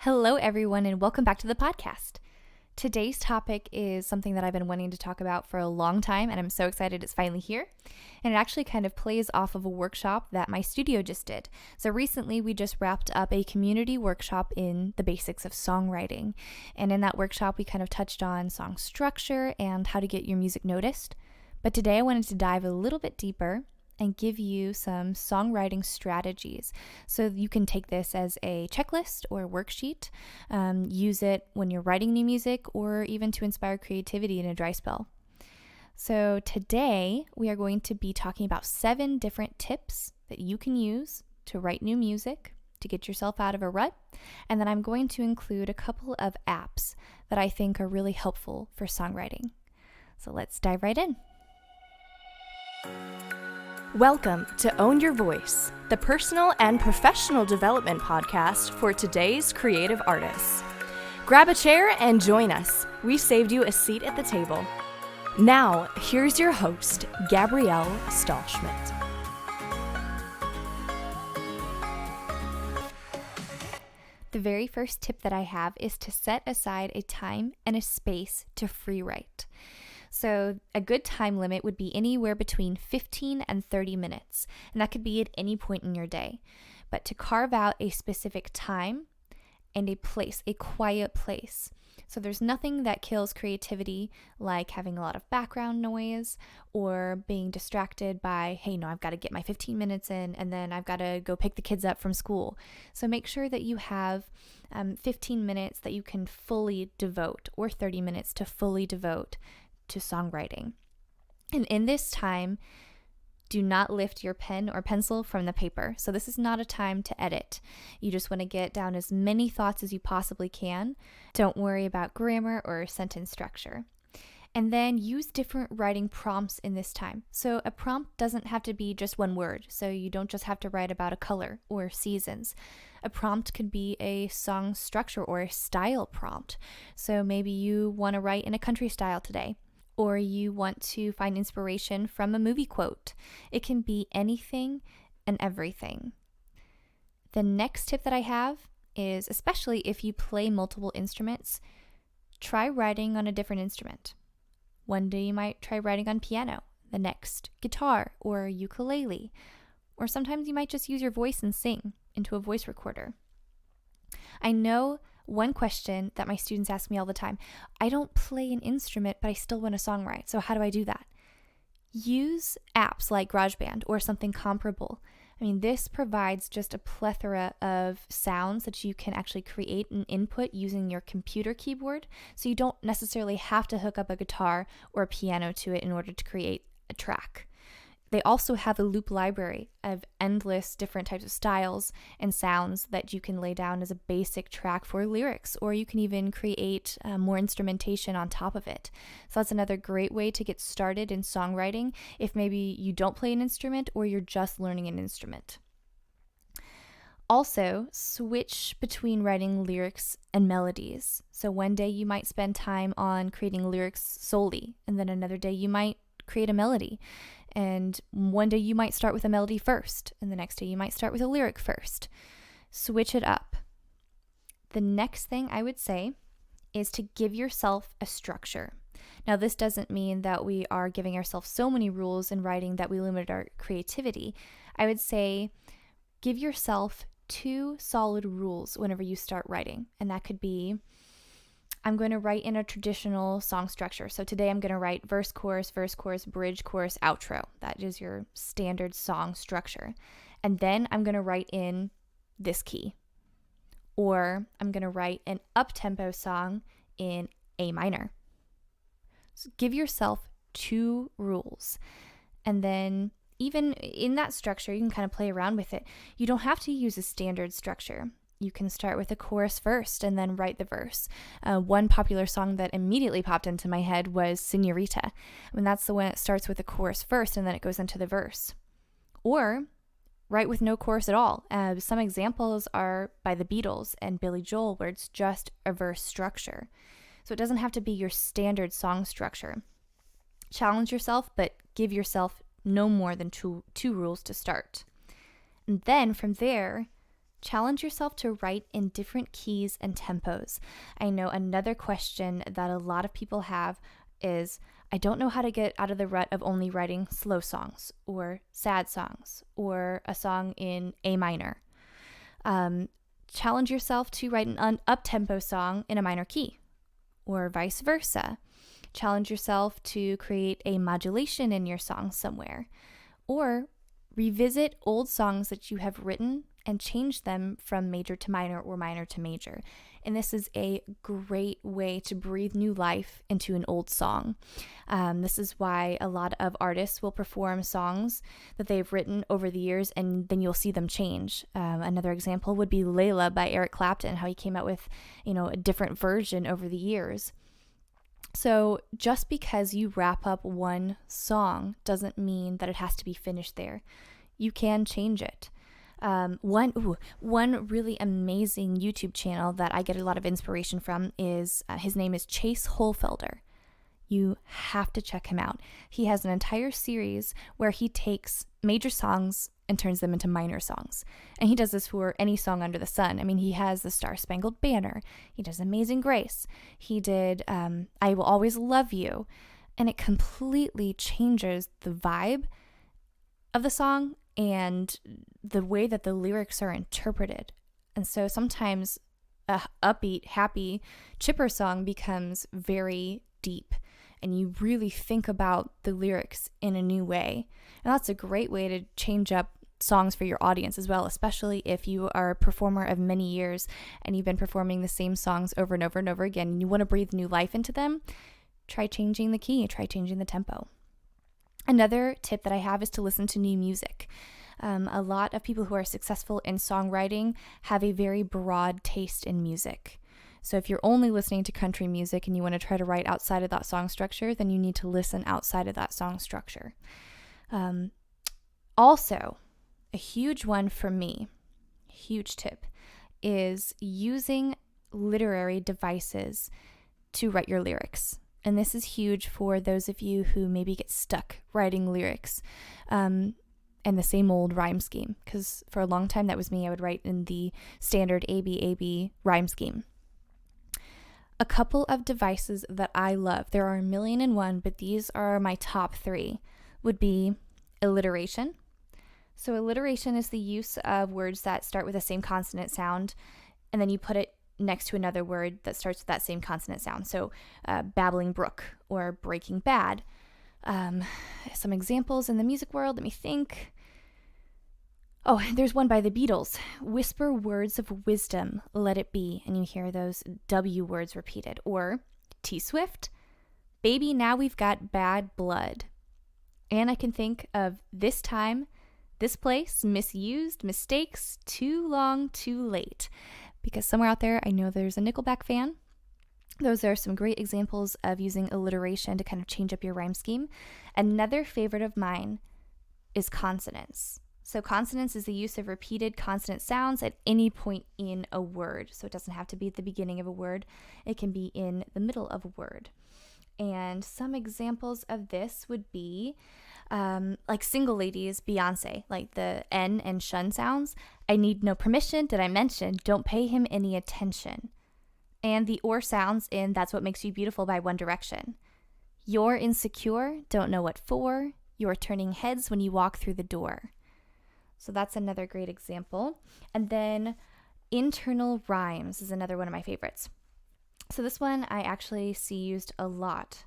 Hello, everyone, and welcome back to the podcast. Today's topic is something that I've been wanting to talk about for a long time, and I'm so excited it's finally here. And it actually kind of plays off of a workshop that my studio just did. So recently, we just wrapped up a community workshop in the basics of songwriting. And in that workshop, we kind of touched on song structure and how to get your music noticed. But today, I wanted to dive a little bit deeper and give you some songwriting strategies. So you can take this as a checklist or worksheet, use it when you're writing new music, or even to inspire creativity in a dry spell. So today we are going to be talking about 7 different tips that you can use to write new music, to get yourself out of a rut. And then I'm going to include a couple of apps that I think are really helpful for songwriting. So let's dive right in. Welcome to Own Your Voice, the personal and professional development podcast for today's creative artists. Grab a chair and join us. We saved you a seat at the table. Now, here's your host, Gabrielle Stahlschmidt. The very first tip that I have is to set aside a time and a space to free write. So a good time limit would be anywhere between 15 and 30 minutes, and that could be at any point in your day. But to carve out a specific time and a place, a quiet place. So there's nothing that kills creativity like having a lot of background noise or being distracted by, hey, no, I've got to get my 15 minutes in and then I've got to go pick the kids up from school. So make sure that you have 15 minutes that you can fully devote, or 30 minutes to fully devote to songwriting. And in this time, do not lift your pen or pencil from the paper. So this is not a time to edit. You just want to get down as many thoughts as you possibly can. Don't worry about grammar or sentence structure. And then use different writing prompts in this time. So a prompt doesn't have to be just one word. So you don't just have to write about a color or seasons. A prompt could be a song structure or a style prompt. So maybe you want to write in a country style today, or you want to find inspiration from a movie quote. It can be anything and everything. The next tip that I have is, especially if you play multiple instruments, try writing on a different instrument. One day you might try writing on piano, the next guitar or ukulele, or sometimes you might just use your voice and sing into a voice recorder. I know one question that my students ask me all the time: I don't play an instrument, but I still want to songwrite. So how do I do that? Use apps like GarageBand or something comparable. I mean, this provides just a plethora of sounds that you can actually create and input using your computer keyboard. So you don't necessarily have to hook up a guitar or a piano to it in order to create a track. They also have a loop library of endless different types of styles and sounds that you can lay down as a basic track for lyrics, or you can even create more instrumentation on top of it. So that's another great way to get started in songwriting if maybe you don't play an instrument or you're just learning an instrument. Also, switch between writing lyrics and melodies. So one day you might spend time on creating lyrics solely, and then another day you might create a melody. And one day you might start with a melody first, and the next day you might start with a lyric first. Switch it up. The next thing I would say is to give yourself a structure. Now, this doesn't mean that we are giving ourselves so many rules in writing that we limit our creativity. I would say give yourself 2 solid rules whenever you start writing, and that could be, I'm going to write in a traditional song structure. So today I'm going to write verse, chorus, bridge, chorus, outro. That is your standard song structure. And then I'm going to write in this key. Or I'm going to write an up-tempo song in A minor. So give yourself 2 rules. And then even in that structure, you can kind of play around with it. You don't have to use a standard structure. You can start with a chorus first and then write the verse. One popular song that immediately popped into my head was Señorita. And that's the one that starts with a chorus first and then it goes into the verse. Or write with no chorus at all. Some examples are by the Beatles and Billy Joel, where it's just a verse structure. So it doesn't have to be your standard song structure. Challenge yourself, but give yourself no more than two rules to start. And then from there, challenge yourself to write in different keys and tempos. I know another question that a lot of people have is, I don't know how to get out of the rut of only writing slow songs or sad songs or a song in A minor. Challenge yourself to write an up-tempo song in a minor key, or vice versa. Challenge yourself to create a modulation in your song somewhere, or revisit old songs that you have written and change them from major to minor or minor to major. And this is a great way to breathe new life into an old song. This is why a lot of artists will perform songs that they've written over the years, and then you'll see them change. Another example would be Layla by Eric Clapton, how he came out with, a different version over the years. So just because you wrap up one song doesn't mean that it has to be finished there. You can change it. One really amazing YouTube channel that I get a lot of inspiration from is, his name is Chase Holfelder. You have to check him out. He has an entire series where he takes major songs and turns them into minor songs. And he does this for any song under the sun. I mean, he has the Star Spangled Banner. He does Amazing Grace. He did I Will Always Love You. And it completely changes the vibe of the song and the way that the lyrics are interpreted. And so sometimes a upbeat, happy, chipper song becomes very deep, and you really think about the lyrics in a new way. And that's a great way to change up songs for your audience as well, especially if you are a performer of many years and you've been performing the same songs over and over and over again, and you want to breathe new life into them. Try changing the key, try changing the tempo. Another tip that I have is to listen to new music. A lot of people who are successful in songwriting have a very broad taste in music. So if you're only listening to country music and you want to try to write outside of that song structure, then you need to listen outside of that song structure. Also, a huge one for me, huge tip, is using literary devices to write your lyrics. And this is huge for those of you who maybe get stuck writing lyrics and the same old rhyme scheme. Because for a long time, that was me. I would write in the standard ABAB rhyme scheme. A couple of devices that I love, there are a million and one, but these are my top three, would be alliteration. So alliteration is the use of words that start with the same consonant sound, and then you put it next to another word that starts with that same consonant sound. So babbling brook or breaking bad. Some examples in the music world, let me think. Oh, there's one by the Beatles. Whisper words of wisdom, let it be. And you hear those W words repeated. Or T Swift, baby, now we've got bad blood. And I can think of this time, this place, misused, mistakes, too long, too late. Because somewhere out there, I know there's a Nickelback fan. Those are some great examples of using alliteration to kind of change up your rhyme scheme. Another favorite of mine is consonants. So consonants is the use of repeated consonant sounds at any point in a word. So it doesn't have to be at the beginning of a word. It can be in the middle of a word. And some examples of this would be like Single Ladies, Beyonce, like the N and shun sounds. I need no permission, did I mention? Don't pay him any attention. And the or sounds in That's What Makes You Beautiful by One Direction. You're insecure, don't know what for. You're turning heads when you walk through the door. So that's another great example. And then internal rhymes is another one of my favorites. So this one I actually see used a lot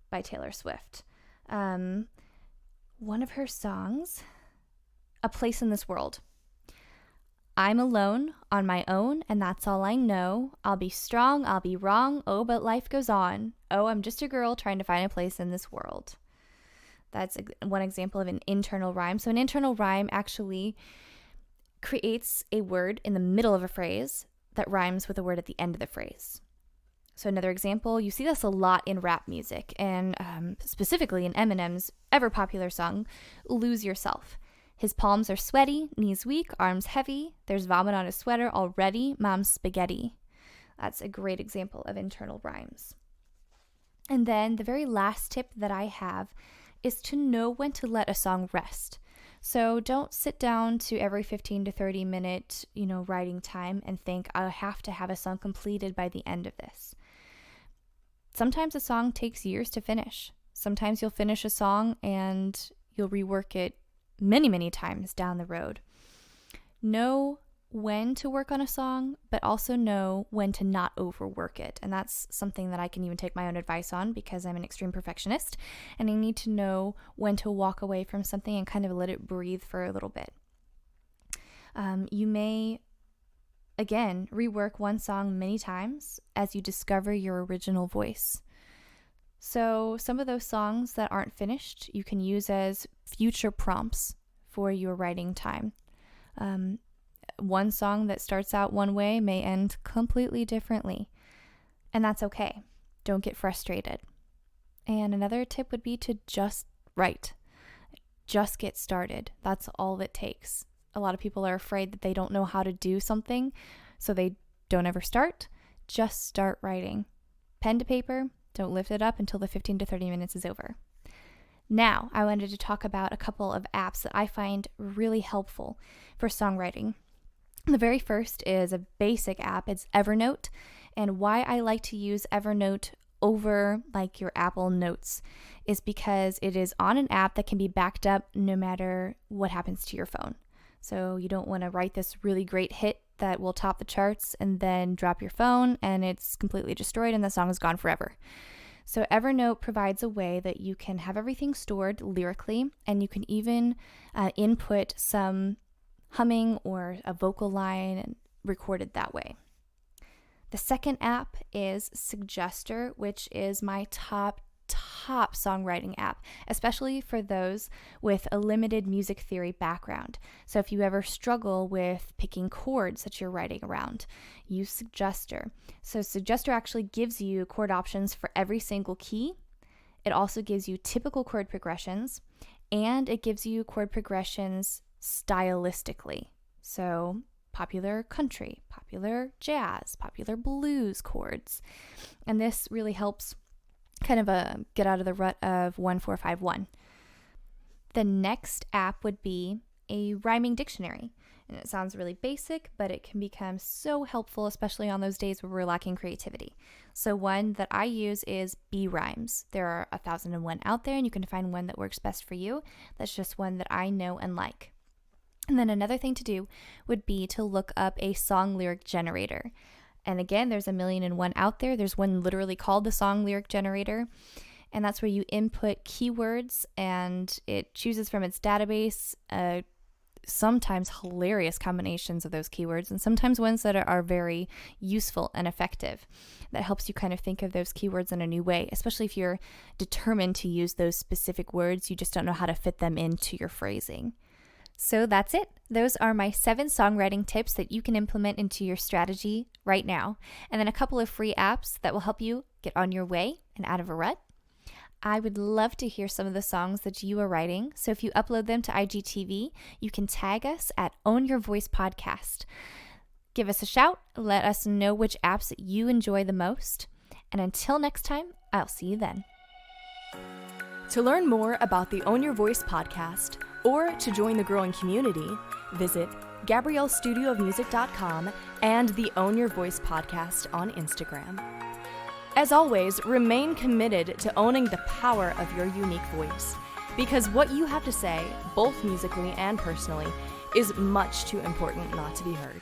by Taylor Swift. One of her songs, A Place in This World. I'm alone on my own, and that's all I know. I'll be strong, I'll be wrong. Oh, but life goes on. Oh, I'm just a girl trying to find a place in this world. That's one example of an internal rhyme. So an internal rhyme actually creates a word in the middle of a phrase that rhymes with a word at the end of the phrase. So another example, you see this a lot in rap music, and specifically in Eminem's ever popular song, Lose Yourself. His palms are sweaty, knees weak, arms heavy. There's vomit on his sweater already, mom's spaghetti. That's a great example of internal rhymes. And then the very last tip that I have is to know when to let a song rest. So don't sit down to every 15 to 30 minute, writing time and think, I have to have a song completed by the end of this. Sometimes a song takes years to finish. Sometimes you'll finish a song and you'll rework it many, many times down the road. Know when to work on a song, but also know when to not overwork it. And that's something that I can even take my own advice on because I'm an extreme perfectionist and I need to know when to walk away from something and kind of let it breathe for a little bit. You may, again, rework one song many times as you discover your original voice. So some of those songs that aren't finished, you can use as future prompts for your writing time. One song that starts out one way may end completely differently, and that's okay. Don't get frustrated. And another tip would be to just write. Just get started. That's all it takes. A lot of people are afraid that they don't know how to do something, so they don't ever start. Just start writing. Pen to paper, don't lift it up until the 15 to 30 minutes is over. Now, I wanted to talk about a couple of apps that I find really helpful for songwriting. The very first is a basic app. It's Evernote. And why I like to use Evernote over like your Apple Notes is because it is on an app that can be backed up no matter what happens to your phone. So you don't want to write this really great hit that will top the charts and then drop your phone and it's completely destroyed and the song is gone forever. So Evernote provides a way that you can have everything stored lyrically, and you can even input some humming or a vocal line and record it that way. The second app is Suggestor, which is my top songwriting app, especially for those with a limited music theory background. So if you ever struggle with picking chords that you're writing around, use Suggestor. So Suggestor actually gives you chord options for every single key. It also gives you typical chord progressions, and it gives you chord progressions stylistically. So popular country, popular jazz, popular blues chords. And this really helps kind of get out of the rut of 1-4-5-1. The next app would be a rhyming dictionary. And it sounds really basic, but it can become so helpful, especially on those days where we're lacking creativity. So one that I use is B Rhymes. There are 1,001 out there, and you can find one that works best for you. That's just one that I know and like. And then another thing to do would be to look up a song lyric generator. And again, there's 1,000,001 out there. There's one literally called the Song Lyric Generator. And that's where you input keywords and it chooses from its database sometimes hilarious combinations of those keywords and sometimes ones that are very useful and effective. That helps you kind of think of those keywords in a new way, especially if you're determined to use those specific words. You just don't know how to fit them into your phrasing. So that's it. Those are my 7 songwriting tips that you can implement into your strategy right now. And then a couple of free apps that will help you get on your way and out of a rut. I would love to hear some of the songs that you are writing. So if you upload them to IGTV, you can tag us at Own Your Voice Podcast. Give us a shout. Let us know which apps you enjoy the most. And until next time, I'll see you then. To learn more about the Own Your Voice podcast or to join the growing community, visit GabrielleStudioofMusic.com and the Own Your Voice podcast on Instagram. As always, remain committed to owning the power of your unique voice, because what you have to say, both musically and personally, is much too important not to be heard.